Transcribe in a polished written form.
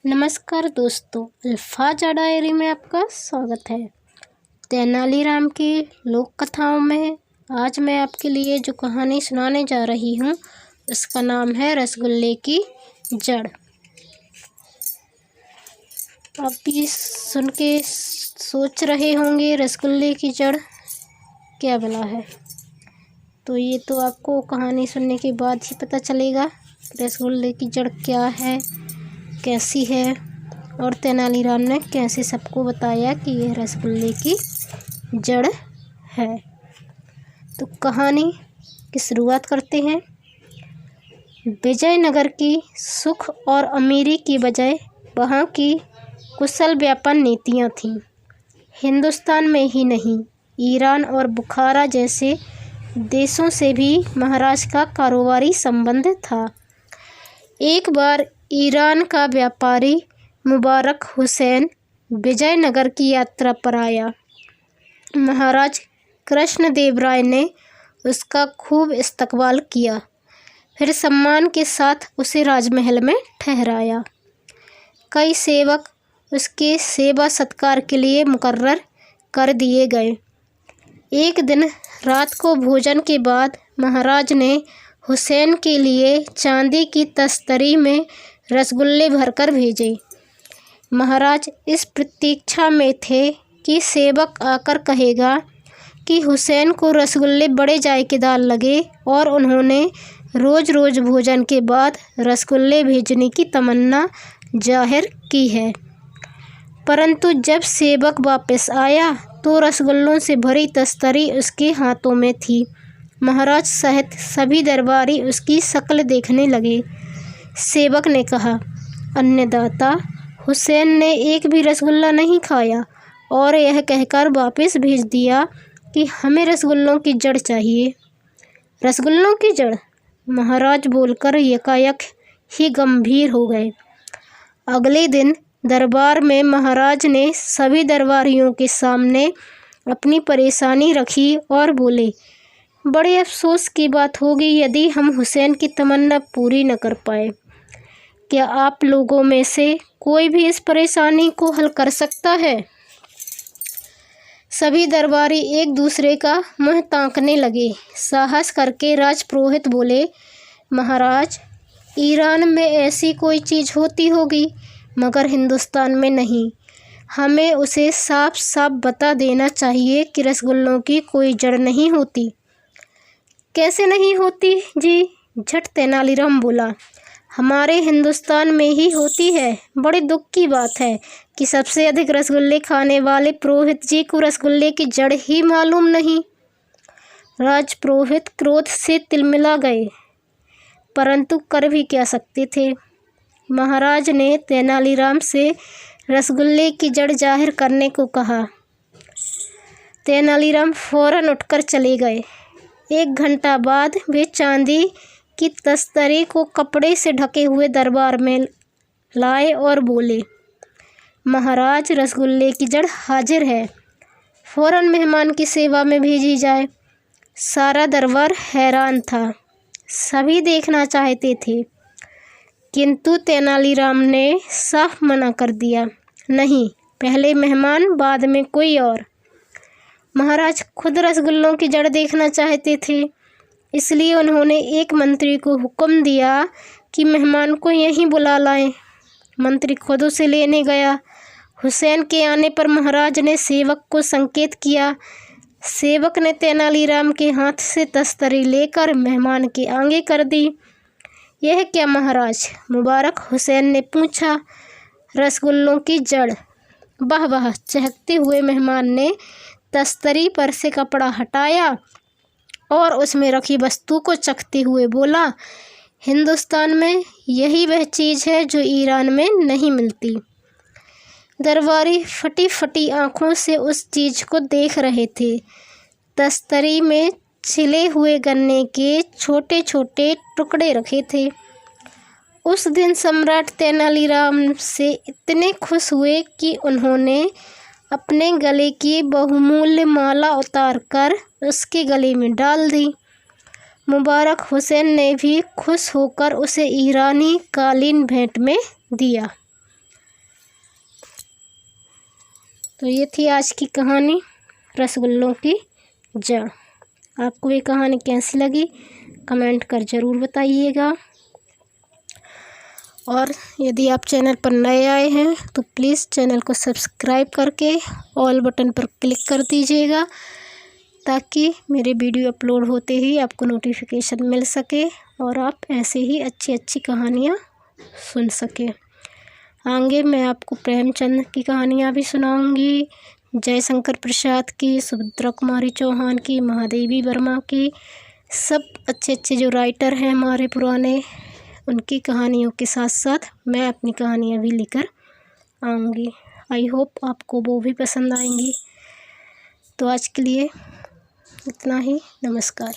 नमस्कार दोस्तों, अल्फाजा डायरी में आपका स्वागत है। तेनालीराम की लोक कथाओं में आज मैं आपके लिए जो कहानी सुनाने जा रही हूँ उसका नाम है रसगुल्ले की जड़। आप भी सुन के सोच रहे होंगे रसगुल्ले की जड़ क्या भला है, तो ये तो आपको कहानी सुनने के बाद ही पता चलेगा रसगुल्ले की जड़ क्या है, कैसी है और तेनालीराम ने कैसे सबको बताया कि यह रसगुल्ले की जड़ है। तो कहानी की शुरुआत करते हैं। विजयनगर की सुख और अमीरी की बजाय वहाँ की कुशल व्यापार नीतियाँ थीं। हिंदुस्तान में ही नहीं, ईरान और बुखारा जैसे देशों से भी महाराज का कारोबारी संबंध था। एक बार ईरान का व्यापारी मुबारक हुसैन विजयनगर की यात्रा पर आया। महाराज कृष्णदेव राय ने उसका खूब इस्तकबाल किया, फिर सम्मान के साथ उसे राजमहल में ठहराया। कई सेवक उसके सेवा सत्कार के लिए मुकर्रर कर दिए गए। एक दिन रात को भोजन के बाद महाराज ने हुसैन के लिए चांदी की तस्तरी में रसगुल्ले भरकर भेजे। महाराज इस प्रतीक्षा में थे कि सेवक आकर कहेगा कि हुसैन को रसगुल्ले बड़े जायकेदार लगे और उन्होंने रोज़ रोज़ भोजन के बाद रसगुल्ले भेजने की तमन्ना जाहिर की है। परंतु जब सेवक वापस आया तो रसगुल्लों से भरी तस्तरी उसके हाथों में थी। महाराज सहित सभी दरबारी उसकी शक्ल देखने लगे। सेवक ने कहा, अन्नदाता, हुसैन ने एक भी रसगुल्ला नहीं खाया और यह कहकर वापस भेज दिया कि हमें रसगुल्लों की जड़ चाहिए। रसगुल्लों की जड़? महाराज बोलकर यकायक ही गंभीर हो गए। अगले दिन दरबार में महाराज ने सभी दरबारियों के सामने अपनी परेशानी रखी और बोले, बड़े अफसोस की बात होगी यदि हम हुसैन की तमन्ना पूरी न कर पाए। क्या आप लोगों में से कोई भी इस परेशानी को हल कर सकता है? सभी दरबारी एक दूसरे का मुंह ताकने लगे। साहस करके राजपुरोहित बोले, महाराज, ईरान में ऐसी कोई चीज़ होती होगी मगर हिंदुस्तान में नहीं। हमें उसे साफ साफ बता देना चाहिए कि रसगुल्लों की कोई जड़ नहीं होती। कैसे नहीं होती जी? झट तेनालीराम बोला, हमारे हिंदुस्तान में ही होती है। बड़े दुख की बात है कि सबसे अधिक रसगुल्ले खाने वाले पुरोहित जी को रसगुल्ले की जड़ ही मालूम नहीं। राजपुरोहित क्रोध से तिलमिला गए, परंतु कर भी क्या सकते थे। महाराज ने तेनालीराम से रसगुल्ले की जड़ जाहिर करने को कहा। तेनालीराम फौरन उठकर चले गए। 1 घंटा बाद वे चांदी की तस्तरी को कपड़े से ढके हुए दरबार में लाए और बोले, महाराज, रसगुल्ले की जड़ हाजिर है, फौरन मेहमान की सेवा में भेजी जाए। सारा दरबार हैरान था, सभी देखना चाहते थे, किंतु तेनालीराम ने साफ मना कर दिया, नहीं, पहले मेहमान बाद में कोई और। महाराज खुद रसगुल्लों की जड़ देखना चाहते थे, इसलिए उन्होंने एक मंत्री को हुक्म दिया कि मेहमान को यहीं बुला लाएं। मंत्री खुद उसे लेने गया। हुसैन के आने पर महाराज ने सेवक को संकेत किया। सेवक ने तेनालीराम के हाथ से तस्तरी लेकर मेहमान के आगे कर दी। यह क्या महाराज? मुबारक हुसैन ने पूछा। रसगुल्लों की जड़। वाह वाह, चहकते हुए मेहमान ने तस्तरी पर से कपड़ा हटाया और उसमें रखी वस्तु को चखते हुए बोला, हिंदुस्तान में यही वह चीज़ है जो ईरान में नहीं मिलती। दरबारी फटी फटी आँखों से उस चीज़ को देख रहे थे। तस्तरी में छिले हुए गन्ने के छोटे छोटे टुकड़े रखे थे। उस दिन सम्राट तेनालीराम से इतने खुश हुए कि उन्होंने अपने गले की बहुमूल्य माला उतारकर उसके गले में डाल दी। मुबारक हुसैन ने भी खुश होकर उसे ईरानी कालीन भेंट में दिया। तो ये थी आज की कहानी रसगुल्लों की जड़। आपको ये कहानी कैसी लगी कमेंट कर ज़रूर बताइएगा। और यदि आप चैनल पर नए आए हैं तो प्लीज़ चैनल को सब्सक्राइब करके ऑल बटन पर क्लिक कर दीजिएगा, ताकि मेरे वीडियो अपलोड होते ही आपको नोटिफिकेशन मिल सके और आप ऐसे ही अच्छी अच्छी कहानियाँ सुन सकें। आगे मैं आपको प्रेमचंद की कहानियाँ भी सुनाऊंगी, जयशंकर प्रसाद की, सुभद्रा कुमारी चौहान की, महादेवी वर्मा की, सब अच्छे अच्छे जो राइटर हैं हमारे पुराने, उनकी कहानियों के साथ साथ मैं अपनी कहानियाँ भी लेकर आऊँगी। आई होप आपको वो भी पसंद आएंगी। तो आज के लिए इतना ही। नमस्कार।